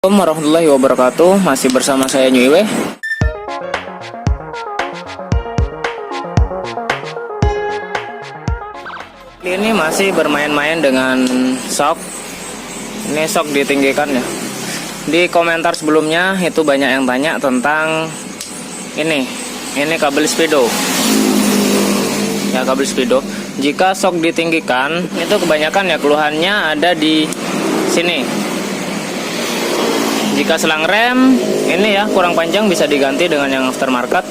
Assalamualaikum warahmatullahi wabarakatuh. Masih bersama saya Nyuiwe. Ini masih bermain-main dengan shock. Ini shock ditinggikan ya. Di komentar sebelumnya itu banyak yang tanya tentang ini kabel speedo. Ya, kabel speedo. Jika shock ditinggikan, itu kebanyakan ya keluhannya ada di sini. Jika selang rem ini ya kurang panjang bisa diganti dengan yang aftermarket.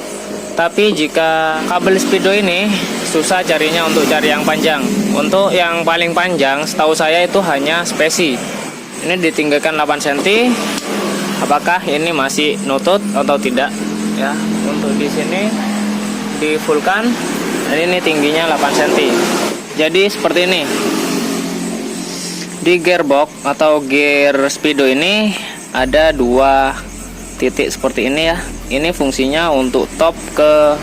Tapi jika kabel speedo ini susah carinya untuk cari yang panjang. Untuk yang paling panjang setahu saya itu hanya spesi. Ini ditinggikan 8 cm. Apakah ini masih nutut atau tidak? Ya, untuk di sini di fullkan. Dan ini tingginya 8 cm. Jadi seperti ini. Di gearbox atau gear speedo ini ada dua titik seperti ini ya. Ini fungsinya untuk top ke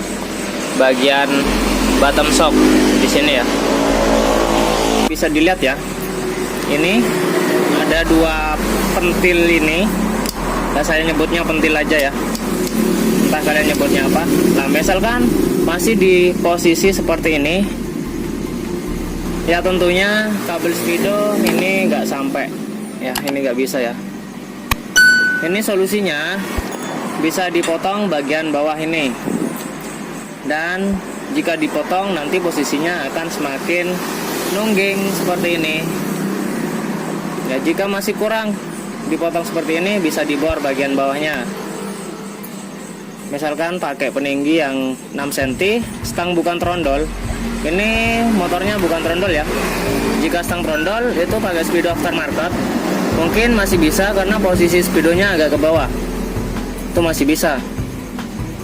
bagian bottom shock di sini ya. Bisa dilihat ya. Ini ada dua pentil ini. Nah, saya nyebutnya pentil aja ya. Entah kalian nyebutnya apa. Nah, misalkan masih di posisi seperti ini. Ya tentunya kabel speedo ini nggak sampai. Ya, ini nggak bisa ya. Ini solusinya bisa dipotong bagian bawah ini. Dan jika dipotong nanti posisinya akan semakin nungging seperti ini. Ya, jika masih kurang dipotong seperti ini bisa dibor bagian bawahnya. Misalkan pakai peninggi yang 6 cm, stang bukan trondol. Ini motornya bukan trondol ya. Jika stang trondol itu pakai speedo aftermarket. Mungkin masih bisa karena posisi speedonya agak ke bawah. Itu masih bisa.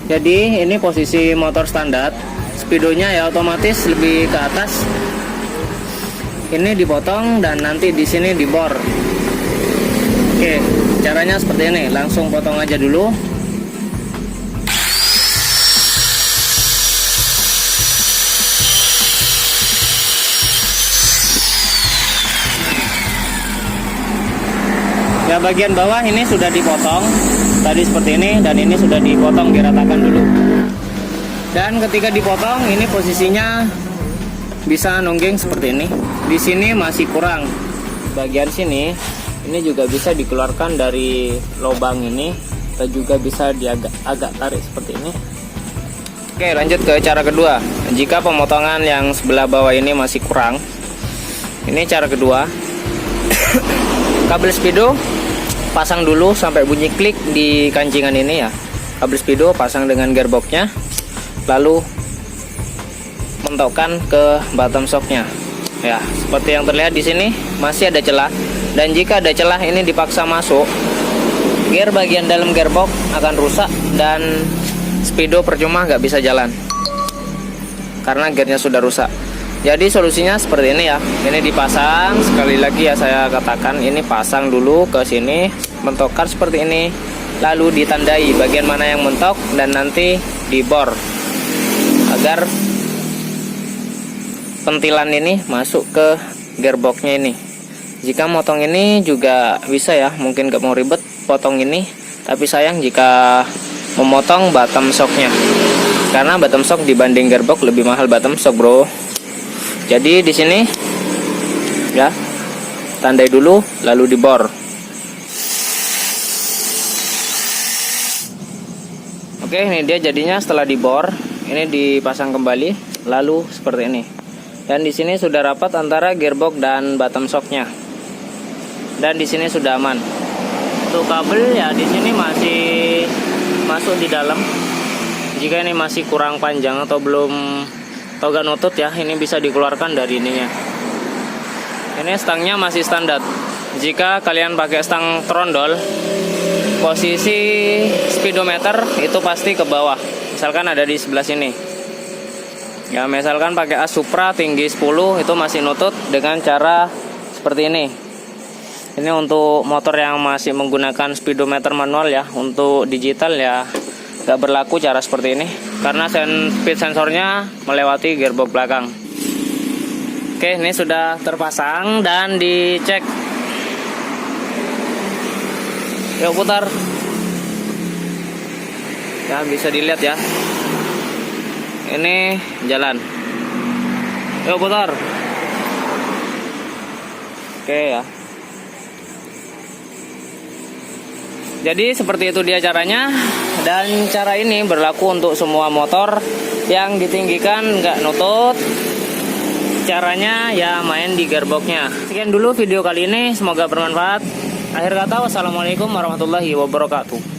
Jadi ini posisi motor standar. Speedonya ya otomatis lebih ke atas. Ini dipotong dan nanti di sini dibor. Oke, caranya seperti ini. Langsung potong aja dulu. Ya, bagian bawah ini sudah dipotong tadi seperti ini, dan ini sudah dipotong, diratakan dulu. Dan ketika dipotong ini posisinya bisa nungging seperti ini. Di sini masih kurang bagian sini. Ini juga bisa dikeluarkan dari lubang ini, atau juga bisa agak tarik seperti ini. Oke, lanjut ke cara kedua. Jika pemotongan yang sebelah bawah ini masih kurang, ini cara kedua. Kabel speedo pasang dulu sampai bunyi klik di kancingan ini ya. Kabel speedo pasang dengan gearboxnya, lalu mentokkan ke bottom shocknya. Ya, seperti yang terlihat di sini masih ada celah. Dan jika ada celah ini dipaksa masuk, gear bagian dalam gearbox akan rusak dan speedo percuma nggak bisa jalan karena gearnya sudah rusak. Jadi solusinya seperti ini ya. Ini dipasang, sekali lagi ya saya katakan, ini pasang dulu ke sini, mentokkan seperti ini, lalu ditandai bagian mana yang mentok dan nanti dibor agar pentilan ini masuk ke gearboxnya ini. Jika motong ini juga bisa ya, mungkin gak mau ribet potong ini, tapi sayang jika memotong bottom shocknya, karena bottom shock dibanding gearbox lebih mahal bottom shock bro. Jadi di sini ya, tandai dulu lalu dibor. Oke, ini dia jadinya setelah dibor. Ini dipasang kembali lalu seperti ini. Dan di sini sudah rapat antara gearbox dan bottom shocknya. Dan di sini sudah aman. Untuk kabel ya di sini masih masuk di dalam. Jika ini masih kurang panjang atau belum toga nutut ya, ini bisa dikeluarkan dari ininya. Ini stangnya masih standar. Jika kalian pakai stang trondol, posisi speedometer itu pasti ke bawah. Misalkan ada di sebelah sini. Ya, misalkan pakai Supra tinggi 10 itu masih nutut dengan cara seperti ini. Ini untuk motor yang masih menggunakan speedometer manual ya. Untuk digital ya gak berlaku cara seperti ini karena speed sensornya melewati gearbox belakang. Oke, ini sudah terpasang dan dicek. Yuk putar. Ya bisa dilihat ya. Ini jalan. Yuk putar. Oke ya. Jadi seperti itu dia caranya. Dan cara ini berlaku untuk semua motor yang ditinggikan nggak nutut. Caranya ya main di gearboxnya. Sekian dulu video kali ini, semoga bermanfaat. Akhir kata, wassalamualaikum warahmatullahi wabarakatuh.